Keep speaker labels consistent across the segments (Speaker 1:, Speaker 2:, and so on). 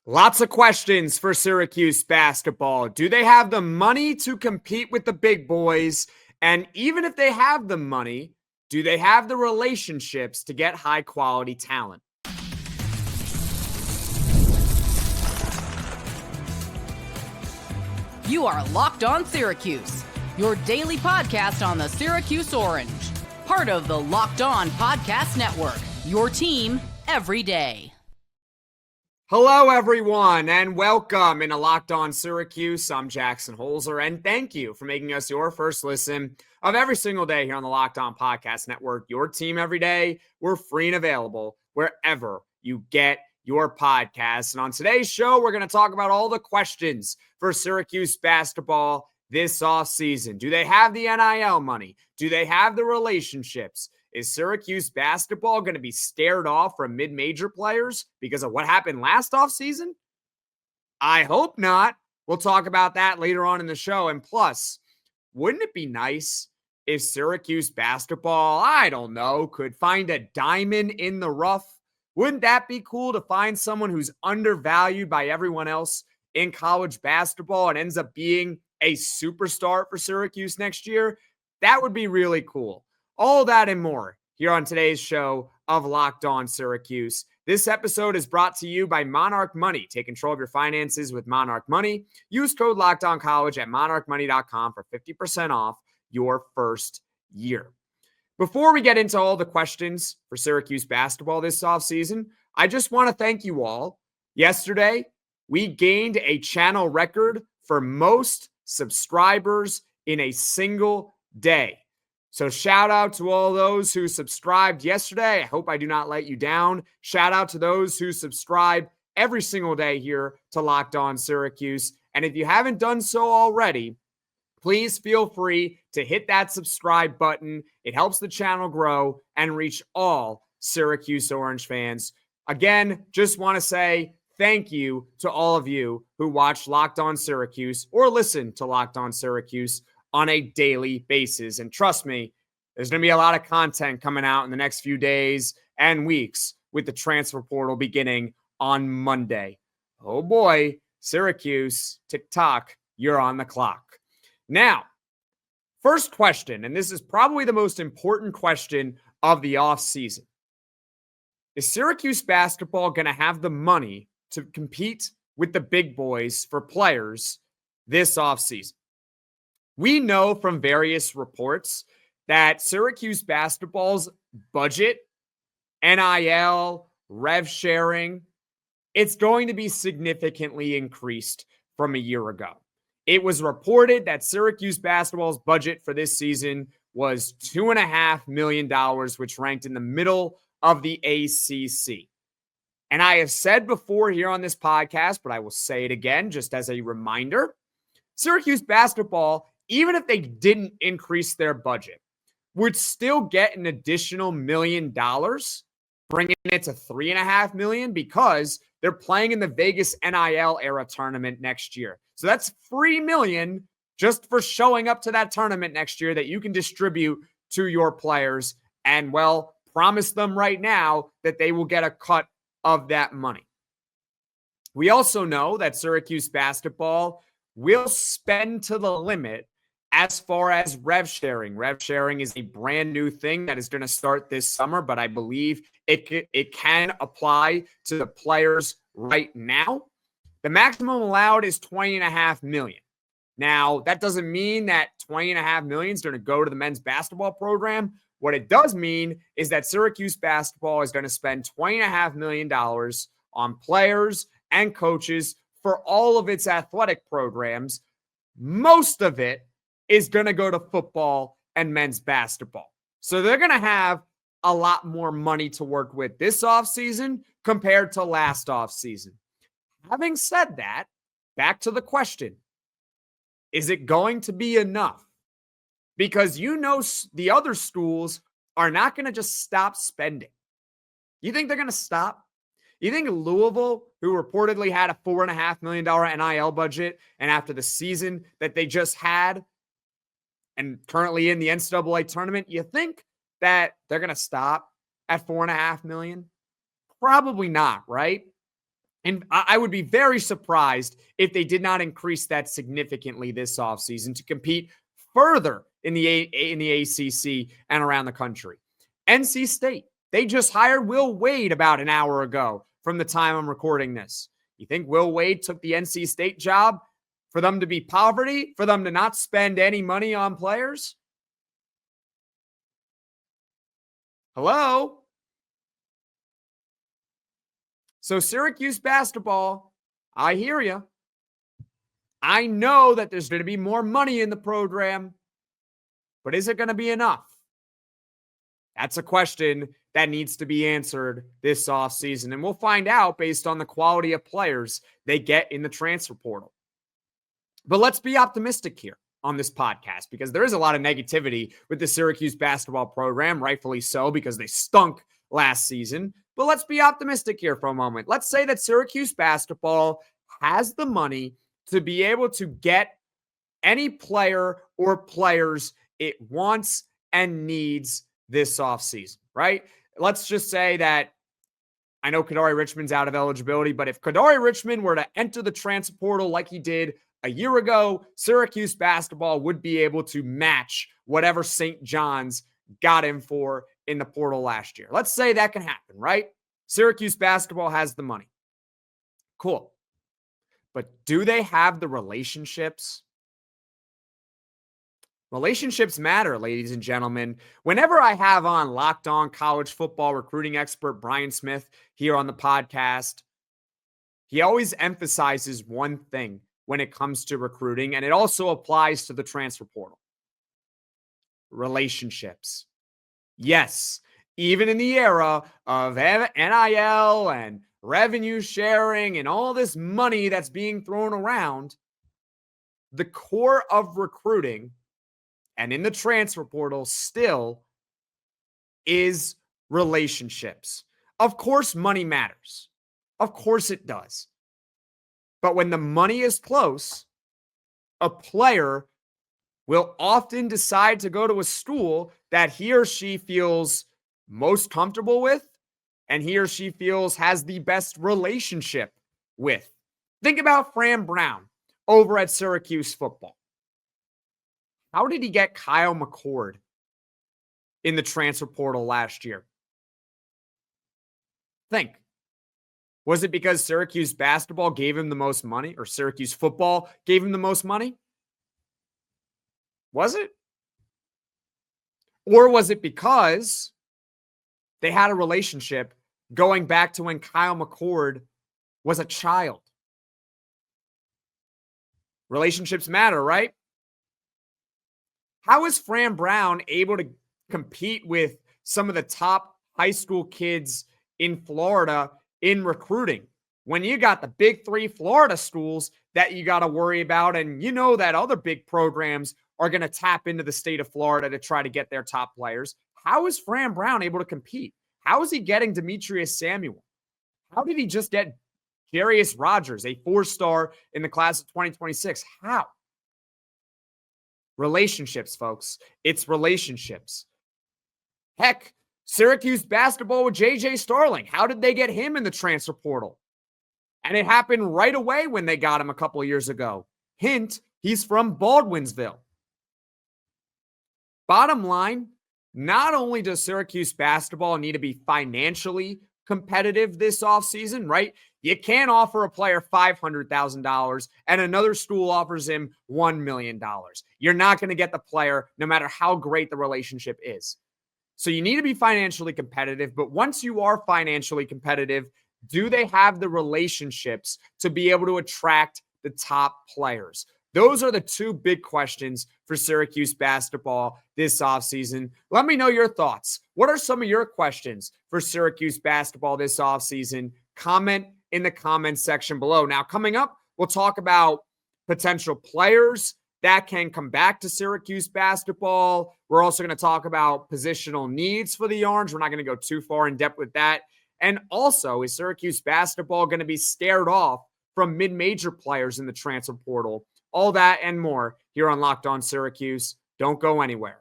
Speaker 1: Lots of questions for Syracuse basketball. Do they have the money to compete with the big boys? And even if they have the money, do they have the relationships to get high quality talent?
Speaker 2: You are Locked On Syracuse, your daily podcast on the Syracuse Orange. Part of the Locked On Podcast Network, your team every day.
Speaker 1: Hello, everyone, and welcome into Locked On Syracuse. I'm Jackson Holzer, and thank you for making us your first listen of every single day here on the Locked On Podcast Network. Your team every day. We're free and available wherever you get your podcasts. And on today's show, we're going to talk about all the questions for Syracuse basketball this offseason. Do they have the NIL money? Do they have the relationships? Is Syracuse basketball going to be scared off from mid-major players because of what happened last offseason? I hope not. We'll talk about that later on in the show. And plus, wouldn't it be nice if Syracuse basketball, I don't know, could find a diamond in the rough? Wouldn't that be cool to find someone who's undervalued by everyone else in college basketball and ends up being a superstar for Syracuse next year? That would be really cool. All that and more here on today's show of Locked On Syracuse. This episode is brought to you by Monarch Money. Take control of your finances with Monarch Money. Use code LOCKEDONCollege at monarchmoney.com for 50% off your first year. Before we get into all the questions for Syracuse basketball this offseason, I just want to thank you all. Yesterday, we gained a channel record for most subscribers in a single day. So shout out to all those who subscribed yesterday. I hope I do not let you down. Shout out to those who subscribe every single day here to Locked On Syracuse. And if you haven't done so already, please feel free to hit that subscribe button. It helps the channel grow and reach all Syracuse Orange fans. Again, just want to say thank you to all of you who watch Locked On Syracuse or listen to Locked On Syracuse on a daily basis. And trust me, there's going to be a lot of content coming out in the next few days and weeks with the transfer portal beginning on Monday. Oh boy, Syracuse, tick-tock, you're on the clock. Now, first question, and this is probably the most important question of the offseason. Is Syracuse basketball going to have the money to compete with the big boys for players this offseason? We know from various reports that Syracuse basketball's budget, NIL, rev sharing, it's going to be significantly increased from a year ago. It was reported that Syracuse basketball's budget for this season was $2.5 million, which ranked in the middle of the ACC. And I have said before here on this podcast, but I will say it again just as a reminder, Syracuse basketball, even if they didn't increase their budget, would still get an additional $1 million, bringing it to $3.5 million because they're playing in the Vegas NIL era tournament next year. So that's $3 million just for showing up to that tournament next year that you can distribute to your players and, well, promise them right now that they will get a cut of that money. We also know that Syracuse basketball will spend to the limit as far as rev sharing. Rev sharing is a brand new thing that is going to start this summer, but I believe it can apply to the players right now. The maximum allowed is $20.5 million. Now, that doesn't mean that $20.5 million is going to go to the men's basketball program. What it does mean is that Syracuse basketball is going to spend $20.5 million on players and coaches for all of its athletic programs. Most of it is going to go to football and men's basketball. So they're going to have a lot more money to work with this offseason compared to last offseason. Having said that, back to the question, is it going to be enough? Because you know the other schools are not going to just stop spending. You think they're going to stop? You think Louisville, who reportedly had a $4.5 million NIL budget, and after the season that they just had, and currently in the NCAA tournament, you think that they're going to stop at $4.5 million? Probably not, right? And I would be very surprised if they did not increase that significantly this offseason to compete further in the ACC and around the country. NC State, they just hired Will Wade about an hour ago from the time I'm recording this. You think Will Wade took the NC State job for them to be poverty, for them to not spend any money on players? Hello? So Syracuse basketball, I hear you. I know that there's going to be more money in the program, but is it going to be enough? That's a question that needs to be answered this offseason, and we'll find out based on the quality of players they get in the transfer portal. But let's be optimistic here on this podcast, because there is a lot of negativity with the Syracuse basketball program, rightfully so, because they stunk last season. But let's be optimistic here for a moment. Let's say that Syracuse basketball has the money to be able to get any player or players it wants and needs this offseason, right? Let's just say that, I know Kadari Richmond's out of eligibility, but if Kadari Richmond were to enter the transfer portal like he did a year ago, Syracuse basketball would be able to match whatever St. John's got him for in the portal last year. Let's say that can happen, right? Syracuse basketball has the money. Cool. But do they have the relationships? Relationships matter, ladies and gentlemen. Whenever I have on Locked On college football recruiting expert Brian Smith here on the podcast, he always emphasizes one thing when it comes to recruiting, and it also applies to the transfer portal. Relationships. Yes, even in the era of NIL and revenue sharing and all this money that's being thrown around, the core of recruiting and in the transfer portal still is relationships. Of course, money matters. Of course it does. But when the money is close, a player will often decide to go to a school that he or she feels most comfortable with and he or she feels has the best relationship with. Think about Fran Brown over at Syracuse football. How did he get Kyle McCord in the transfer portal last year? Think. Was it because Syracuse basketball gave him the most money, or Syracuse football gave him the most money? Was it? Or was it because they had a relationship going back to when Kyle McCord was a child? Relationships matter, right? How is Fran Brown able to compete with some of the top high school kids in Florida in recruiting when you got the big three Florida schools that you got to worry about, and you know that other big programs are going to tap into the state of Florida to try to get their top players? How is Fran Brown able to compete? How is he getting Demetrius Samuel? How did he just get Jarius Rogers, a 4-star in the class of 2026? How? Relationships, folks. It's relationships. Heck, Syracuse basketball with JJ Starling. How did they get him in the transfer portal? And it happened right away when they got him a couple of years ago. Hint, he's from Baldwinsville. Bottom line, not only does Syracuse basketball need to be financially competitive this offseason, right? You can't offer a player $500,000 and another school offers him $1 million. You're not going to get the player no matter how great the relationship is. So you need to be financially competitive, but once you are financially competitive, do they have the relationships to be able to attract the top players? Those are the two big questions for Syracuse basketball this offseason. Let me know your thoughts. What are some of your questions for Syracuse basketball this offseason? Comment in the comments section below. Now, coming up, we'll talk about potential players that can come back to Syracuse basketball. We're also going to talk about positional needs for the Orange. We're not going to go too far in depth with that. And also, is Syracuse basketball going to be scared off from mid-major players in the transfer portal? All that and more here on Locked On Syracuse. Don't go anywhere.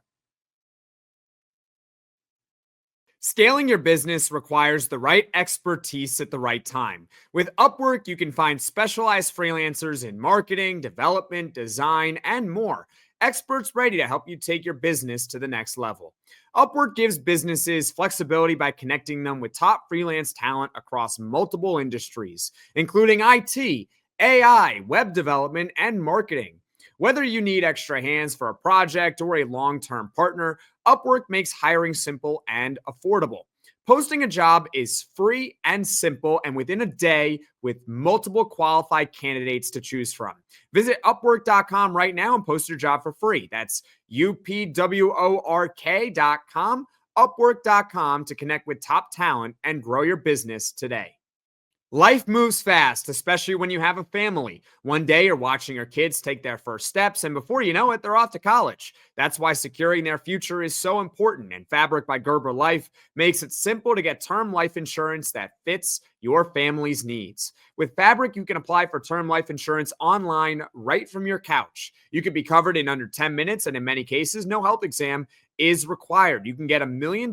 Speaker 1: Scaling your business requires the right expertise at the right time. With Upwork, you can find specialized freelancers in marketing, development, design, and more. Experts ready to help you take your business to the next level. Upwork gives businesses flexibility by connecting them with top freelance talent across multiple industries, including IT, AI, web development, and marketing. Whether you need extra hands for a project or a long-term partner, Upwork makes hiring simple and affordable. Posting a job is free and simple, and within a day, with multiple qualified candidates to choose from. Visit Upwork.com right now and post your job for free. That's UPWORK.com, Upwork.com to connect with top talent and grow your business today. Life moves fast, especially when you have a family. One day you're watching your kids take their first steps, and before you know it, they're off to college. That's why securing their future is so important, and Fabric by Gerber Life makes it simple to get term life insurance that fits your family's needs. With Fabric, you can apply for term life insurance online right from your couch. You can be covered in under 10 minutes, and in many cases, no health exam is required. You can get $1 million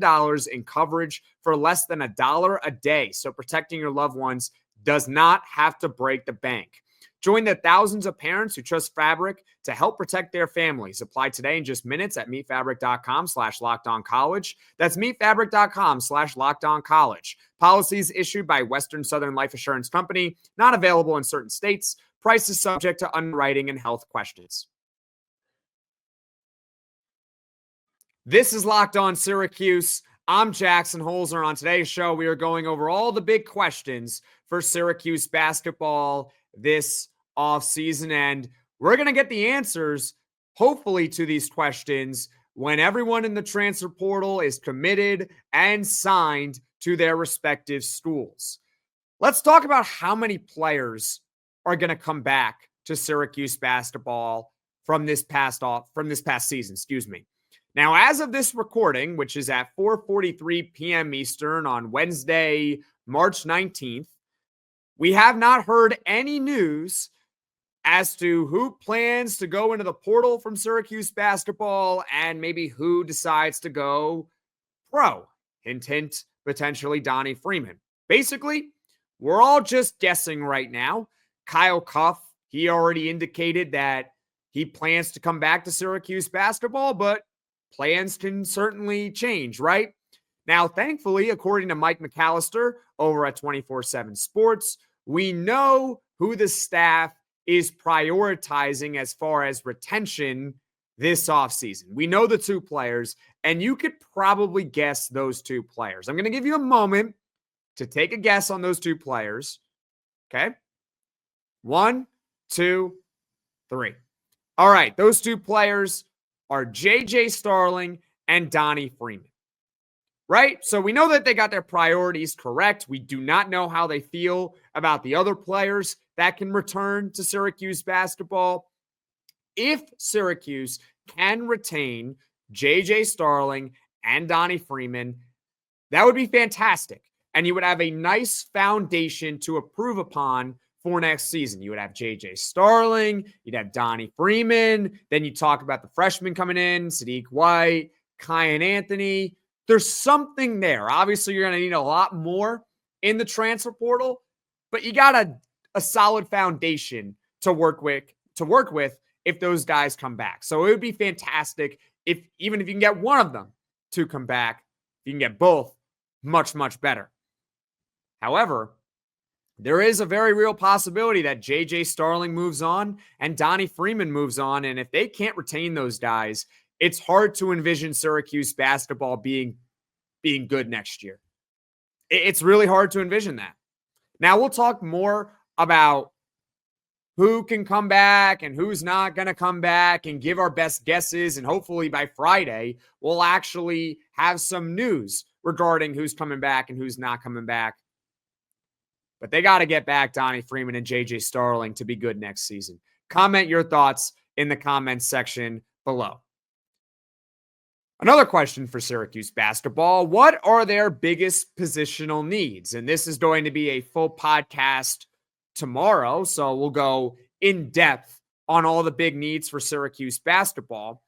Speaker 1: in coverage for less than $1 a day. So protecting your loved ones does not have to break the bank. Join the thousands of parents who trust Fabric to help protect their families. Apply today in just minutes at meetfabric.com/lockedoncollege. That's meetfabric.com/lockedoncollege. Policies issued by Western Southern Life Assurance Company, not available in certain states. Price is subject to underwriting and health questions. This is Locked On Syracuse. I'm Jackson Holzer. On today's show, we are going over all the big questions for Syracuse basketball this offseason, and we're going to get the answers, hopefully, to these questions when everyone in the transfer portal is committed and signed to their respective schools. Let's talk about how many players are going to come back to Syracuse basketball from this past season, Now, as of this recording, which is at 4:43 p.m. Eastern on Wednesday, March 19th, we have not heard any news as to who plans to go into the portal from Syracuse basketball and maybe who decides to go pro. Hint, hint, potentially Donnie Freeman. Basically, we're all just guessing right now. Kyle Cuff, he already indicated that he plans to come back to Syracuse basketball, but plans can certainly change, right? Now, thankfully, according to Mike McAllister over at 24/7 Sports, we know who the staff is prioritizing as far as retention this offseason. We know the two players, and you could probably guess those two players. I'm going to give you a moment to take a guess on those two players. Okay? 1, 2, 3. All right, those two players are JJ Starling and Donnie Freeman, right? So we know that they got their priorities correct. We do not know how they feel about the other players that can return to Syracuse basketball. If Syracuse can retain JJ Starling and Donnie Freeman, that would be fantastic. And you would have a nice foundation to improve upon for next season. You would have JJ Starling, you'd have Donnie Freeman, then you talk about the freshmen coming in, Sadiq White, Kyan Anthony. There's something there. Obviously, you're going to need a lot more in the transfer portal, but you got a solid foundation to work with if those guys come back. So it would be fantastic even if you can get one of them to come back. If you can get both, much, much better. However, there is a very real possibility that JJ Starling moves on and Donnie Freeman moves on. And if they can't retain those guys, it's hard to envision Syracuse basketball being good next year. It's really hard to envision that. Now, we'll talk more about who can come back and who's not going to come back and give our best guesses. And hopefully by Friday, we'll actually have some news regarding who's coming back and who's not coming back. But they got to get back Donnie Freeman and JJ Starling to be good next season. Comment your thoughts in the comments section below. Another question for Syracuse basketball: what are their biggest positional needs? And this is going to be a full podcast tomorrow, so we'll go in depth on all the big needs for Syracuse basketball.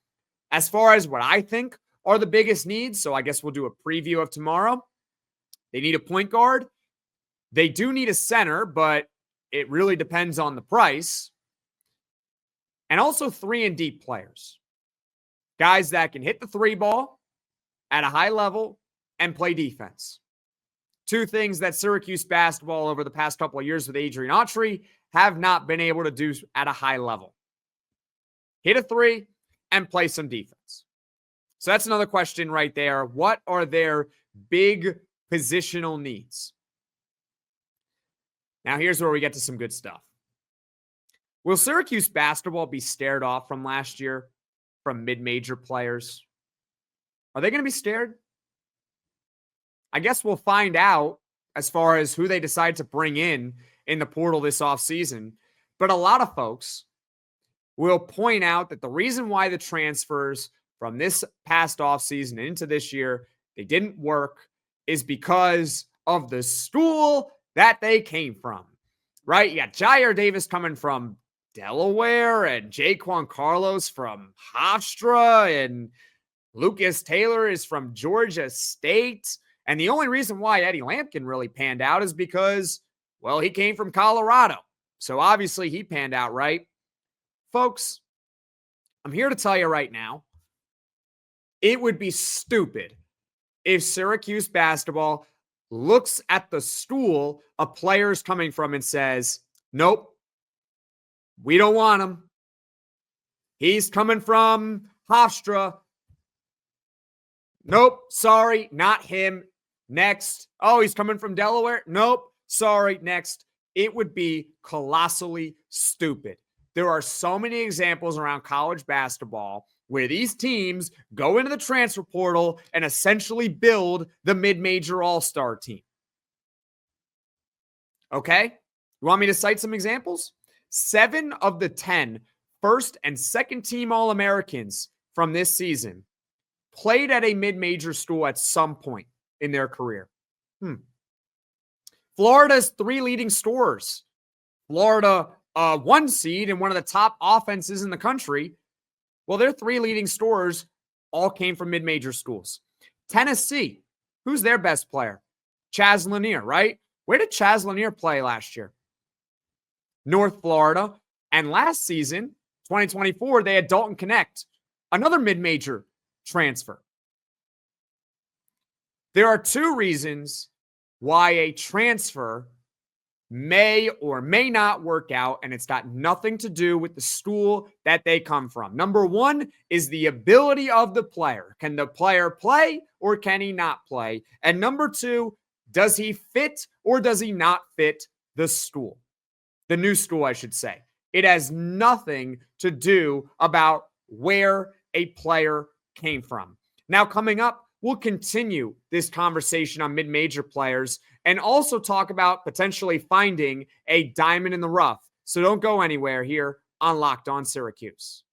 Speaker 1: As far as what I think are the biggest needs. So I guess we'll do a preview of tomorrow. They need a point guard. They do need a center, but it really depends on the price. And also 3-and-D players. Guys that can hit the three ball at a high level and play defense. Two things that Syracuse basketball over the past couple of years with Adrian Autry have not been able to do at a high level. Hit a three and play some defense. So that's another question right there. What are their big positional needs? Now here's where we get to some good stuff. Will Syracuse basketball be stared off from last year from mid-major players? Are they going to be scared? I guess we'll find out as far as who they decide to bring in the portal this offseason. But a lot of folks will point out that the reason why the transfers from this past offseason into this year, they didn't work, is because of the school that they came from, right? You got Jyare Davis coming from Delaware and Jaquan Carlos from Hofstra and Lucas Taylor is from Georgia State. And the only reason why Eddie Lampkin really panned out is because, well, he came from Colorado. So obviously he panned out, right? Folks, I'm here to tell you right now, it would be stupid if Syracuse basketball looks at the school a player's coming from and says, nope, we don't want him. He's coming from Hofstra. Nope, sorry, not him. Next. Oh, he's coming from Delaware? Nope, sorry, next. It would be colossally stupid. There are so many examples around college basketball where these teams go into the transfer portal and essentially build the mid-major all-star team. Okay? You want me to cite some examples? 7 of the 10 first and second team All-Americans from this season played at a mid-major school at some point in their career. Florida's 3 leading scorers. Florida, 1 seed and one of the top offenses in the country. Well, their 3 leading scorers all came from mid-major schools. Tennessee, who's their best player? Chaz Lanier, right? Where did Chaz Lanier play last year? North Florida. And last season, 2024, they had Dalton Connect, another mid-major transfer. There are 2 reasons why a transfer may or may not work out, and it's got nothing to do with the school that they come from. Number 1 is the ability of the player. Can the player play or can he not play? And number 2, does he fit or does he not fit the school? The new school, I should say. It has nothing to do about where a player came from. Now, coming up, we'll continue this conversation on mid-major players and also talk about potentially finding a diamond in the rough. So don't go anywhere here on Locked On Syracuse.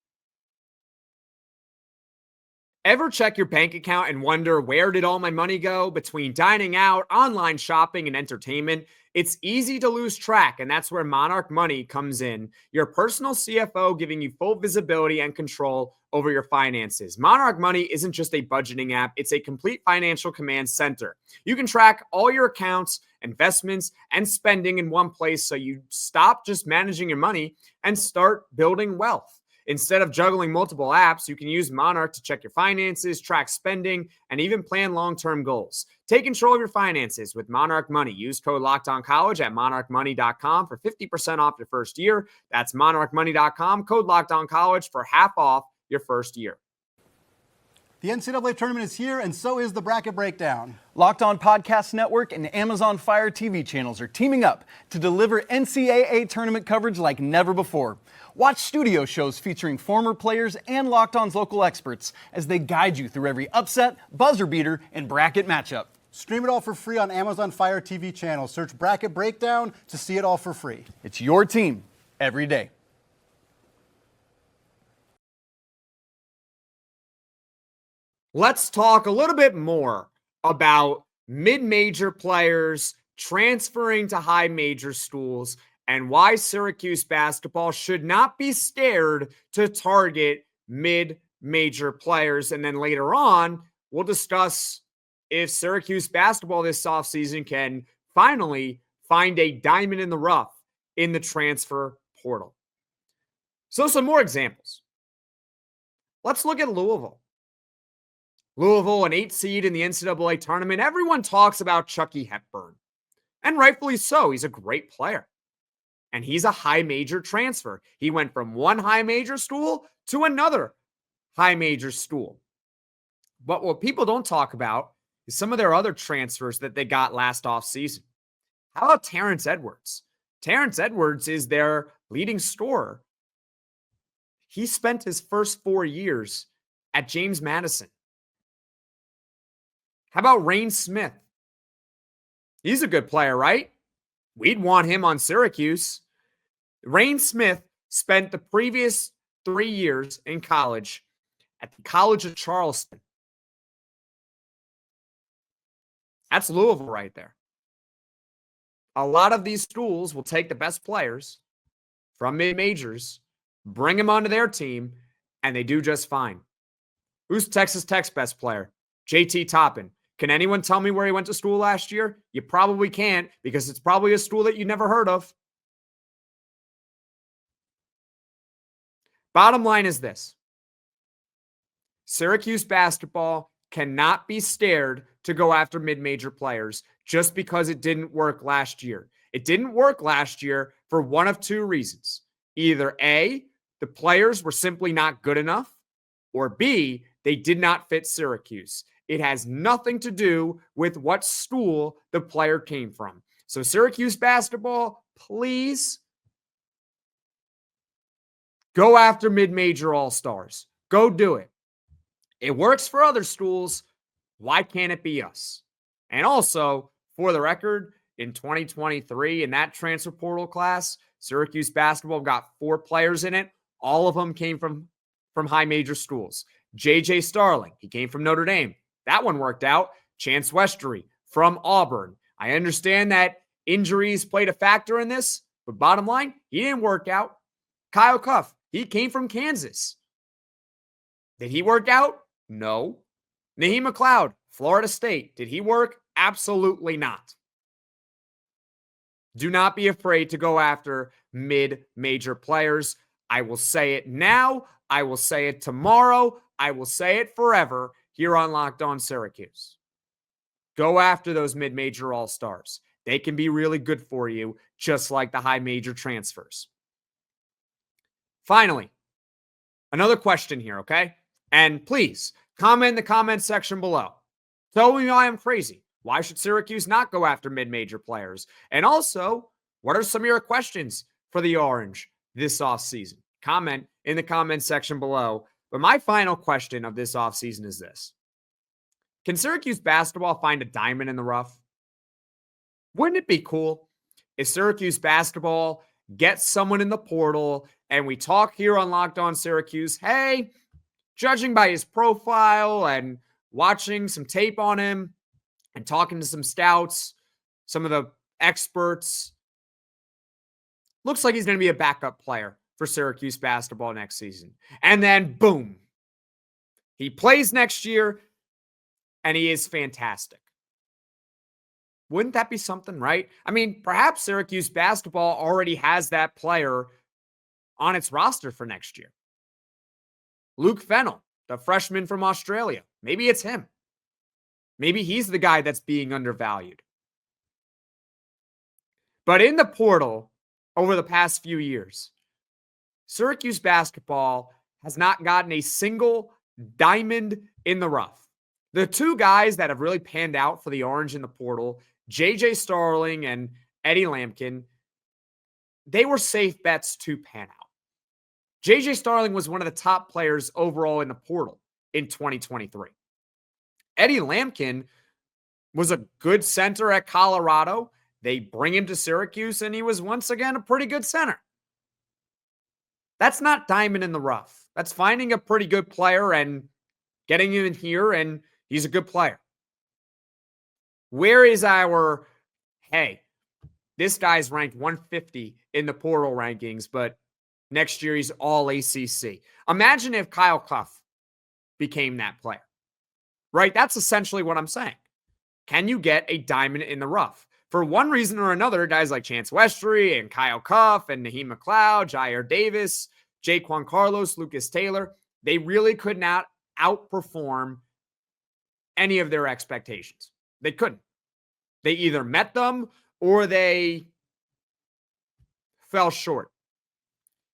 Speaker 1: Ever check your bank account and wonder, where did all my money go? Between dining out, online shopping, and entertainment, it's easy to lose track, and that's where Monarch Money comes in. Your personal CFO giving you full visibility and control over your finances. Monarch Money isn't just a budgeting app, it's a complete financial command center. You can track all your accounts, investments, and spending in one place so you stop just managing your money and start building wealth. Instead of juggling multiple apps, you can use Monarch to check your finances, track spending, and even plan long-term goals. Take control of your finances with Monarch Money. Use code LOCKEDONCollege at monarchmoney.com for 50% off your first year. That's monarchmoney.com, code LOCKEDONCollege for half off your first year.
Speaker 3: The NCAA tournament is here, and so is the bracket breakdown.
Speaker 4: Locked On Podcast Network and Amazon Fire TV channels are teaming up to deliver NCAA tournament coverage like never before. Watch studio shows featuring former players and Locked On's local experts as they guide you through every upset, buzzer beater, and bracket matchup.
Speaker 3: Stream it all for free on Amazon Fire TV channel. Search Bracket Breakdown to see it all for free.
Speaker 4: It's your team every day.
Speaker 1: Let's talk a little bit more about mid-major players transferring to high major schools and why Syracuse basketball should not be scared to target mid-major players. And then later on, we'll discuss if Syracuse basketball this offseason can finally find a diamond in the rough in the transfer portal. So some more examples. Let's look at Louisville. Louisville, an 8 seed in the NCAA tournament. Everyone talks about Chucky Hepburn, and rightfully so. He's a great player, and he's a high major transfer. He went from one high major school to another high major school. But what people don't talk about is some of their other transfers that they got last offseason. How about Terrence Edwards? Terrence Edwards is their leading scorer. He spent his first 4 years at James Madison. How about Rain Smith? He's a good player, right? We'd want him on Syracuse. Rain Smith spent the previous 3 years in college at the College of Charleston. That's Louisville right there. A lot of these schools will take the best players from mid-majors, bring them onto their team, and they do just fine. Who's Texas Tech's best player? JT Toppin. Can anyone tell me where he went to school last year? You probably can't, because it's probably a school that you never heard of. Bottom line is this. Syracuse basketball cannot be scared to go after mid-major players just because it didn't work last year. It didn't work last year for one of two reasons. Either A, the players were simply not good enough, or B, they did not fit Syracuse. It has nothing to do with what school the player came from. So Syracuse basketball, please go after mid-major all-stars. Go do it. It works for other schools. Why can't it be us? And also, for the record, in 2023, in that transfer portal class, Syracuse basketball got 4 players in it. All of them came from high major schools. JJ Starling, he came from Notre Dame. That one worked out. Chance Westery from Auburn. I understand that injuries played a factor in this, but bottom line, he didn't work out. Kyle Cuff, he came from Kansas. Did he work out? No. Naheem McLeod, Florida State. Did he work? Absolutely not. Do not be afraid to go after mid-major players. I will say it now. I will say it tomorrow. I will say it forever here on Locked On Syracuse. Go after those mid-major all-stars. They can be really good for you, just like the high major transfers. Finally, another question here, okay? And please, comment in the comment section below. Tell me why I'm crazy. Why should Syracuse not go after mid-major players? And also, what are some of your questions for the Orange this offseason? Comment in the comment section below. But my final question of this offseason is this. Can Syracuse basketball find a diamond in the rough? Wouldn't it be cool if Syracuse basketball gets someone in the portal and we talk here on Locked On Syracuse, hey, judging by his profile and watching some tape on him and talking to some scouts, some of the experts, looks like he's going to be a backup player for Syracuse basketball next season. And then, boom, he plays next year and he is fantastic. Wouldn't that be something, right? I mean, perhaps Syracuse basketball already has that player on its roster for next year. Luke Fennell, the freshman from Australia. Maybe it's him. Maybe he's the guy that's being undervalued. But in the portal over the past few years, Syracuse basketball has not gotten a single diamond in the rough. The two guys that have really panned out for the Orange in the portal, JJ Starling and Eddie Lampkin, they were safe bets to pan out. JJ Starling was one of the top players overall in the portal in 2023. Eddie Lampkin was a good center at Colorado. They bring him to Syracuse, and he was once again a pretty good center. That's not diamond in the rough. That's finding a pretty good player and getting him in here, and he's a good player. Where is our, hey, this guy's ranked 150 in the portal rankings, but next year he's all ACC. Imagine if Kyle Cuff became that player. right? That's essentially what I'm saying. Can you get a diamond in the rough? For one reason or another, guys like Chance Westry and Kyle Cuff and Naheem McLeod, Jyare Davis, Jaquan Carlos, Lucas Taylor, they really could not outperform any of their expectations. They couldn't. They either met them or they fell short.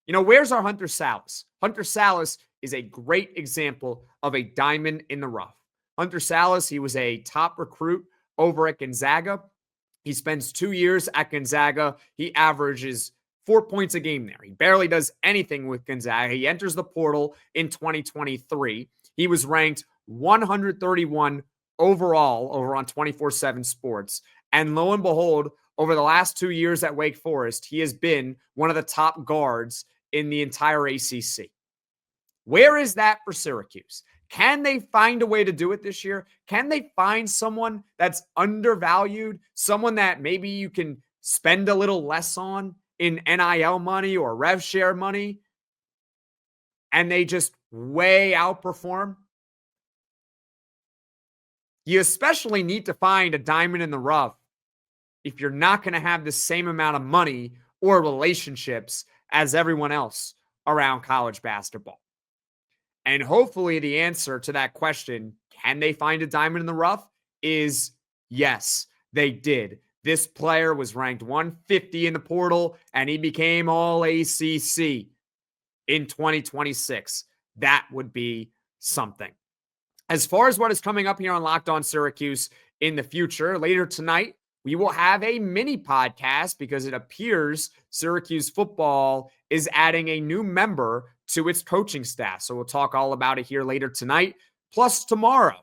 Speaker 1: You know, where's our Hunter Sallis? Hunter Sallis is a great example of a diamond in the rough. Hunter Sallis, he was a top recruit over at Gonzaga. He spends 2 years at Gonzaga. He averages 4 points a game there. He barely does anything with Gonzaga. He enters the portal in 2023. He was ranked 131 overall over on 24/7 Sports. And lo and behold, over the last 2 years at Wake Forest, he has been one of the top guards in the entire ACC. Where is that for Syracuse? Can they find a way to do it this year? Can they find someone that's undervalued, someone that maybe you can spend a little less on in NIL money or rev share money, and they just way outperform? You especially need to find a diamond in the rough if you're not going to have the same amount of money or relationships as everyone else around college basketball. And hopefully the answer to that question, can they find a diamond in the rough, is yes, they did. This player was ranked 150 in the portal, and he became all ACC in 2026. That would be something. As far as what is coming up here on Locked On Syracuse in the future, later tonight, we will have a mini podcast because it appears Syracuse football is adding a new member to its coaching staff. So we'll talk all about it here later tonight. Plus tomorrow,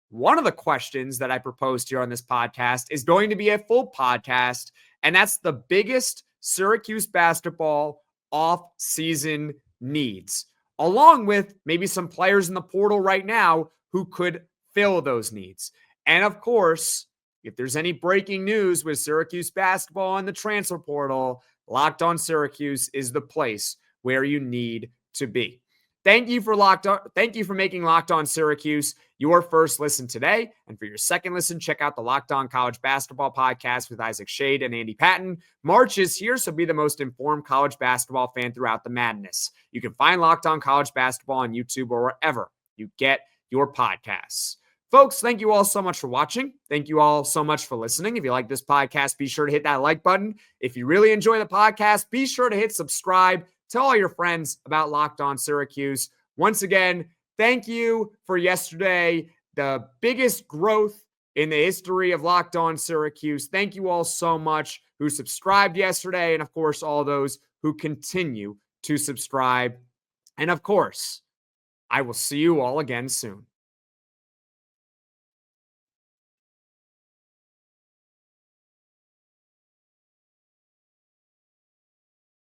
Speaker 1: one of the questions that I proposed here on this podcast is going to be a full podcast, and that's the biggest Syracuse basketball off-season needs, along with maybe some players in the portal right now who could fill those needs. And of course, if there's any breaking news with Syracuse basketball and the transfer portal, Locked On Syracuse is the place where you need to be. Thank you for making Locked On Syracuse your first listen today. And for your second listen, check out the Locked On College Basketball Podcast with Isaac Shade and Andy Patton. March is here, so be the most informed college basketball fan throughout the madness. You can find Locked On College Basketball on YouTube or wherever you get your podcasts. Folks, thank you all so much for watching. Thank you all so much for listening. If you like this podcast, be sure to hit that like button. If you really enjoy the podcast, be sure to hit subscribe. Tell all your friends about Locked On Syracuse. Once again, thank you for yesterday, the biggest growth in the history of Locked On Syracuse. Thank you all so much who subscribed yesterday, and of course, all those who continue to subscribe. And of course, I will see you all again soon.